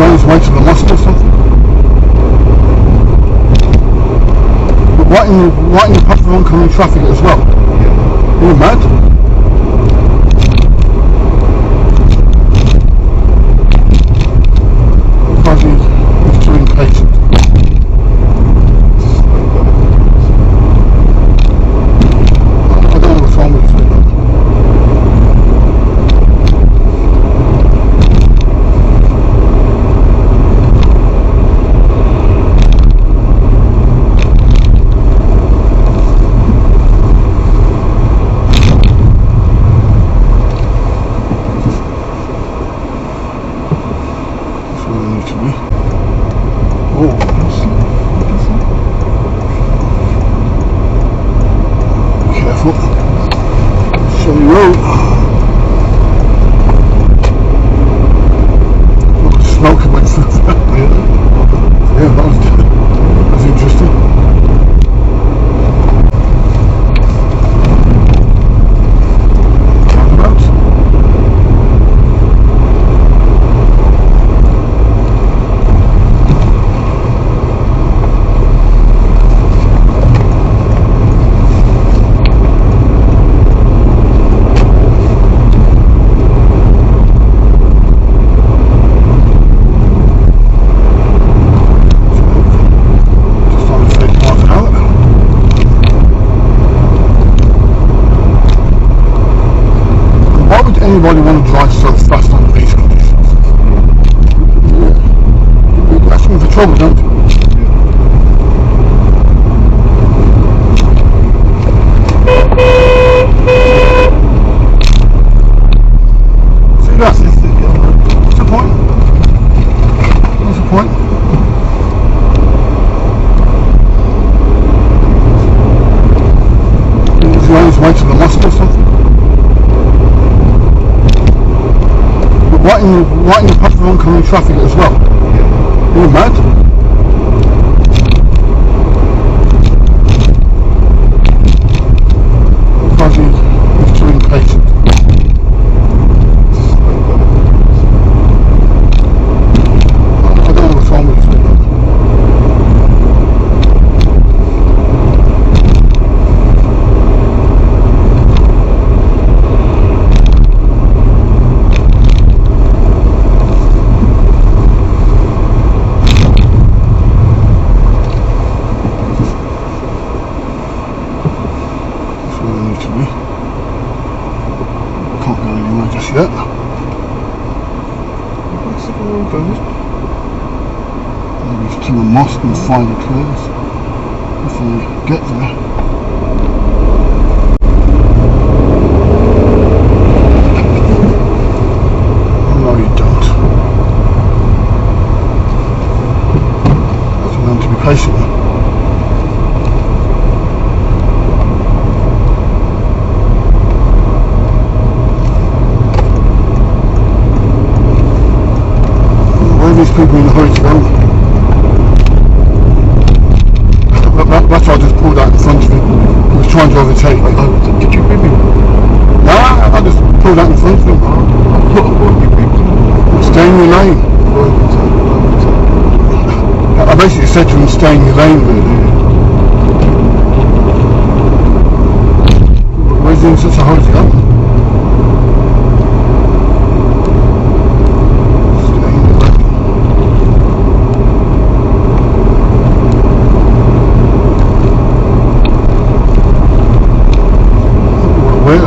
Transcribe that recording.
on his way to the mosque or something? But right in the path of oncoming traffic as well. Are you mad? He's too impatient. I don't know what's wrong with this. Shelly Road. Smoke went through that. Yeah, that was interesting. Anybody want to drive so fast under these conditions? Yeah. You're asking for trouble, don't you? See that? What's the point? What's the point? Is he on his way to the mosque or something? Right in the path of oncoming traffic as well. Are you mad? Because he's too impatient. I don't know what's wrong with this. Can't go anywhere just yet. Maybe to the mosque and find the clears if we get there. No, you don't. That's meant to be patient. These people in a hurry to go. That's why I just pulled out in front of him. He was trying to overtake me. Oh, did you bring him? No, I just pulled out in front of him. Stay in your lane. I basically said to him, stay in your lane, really. Where's he in such a hurry to go? Where?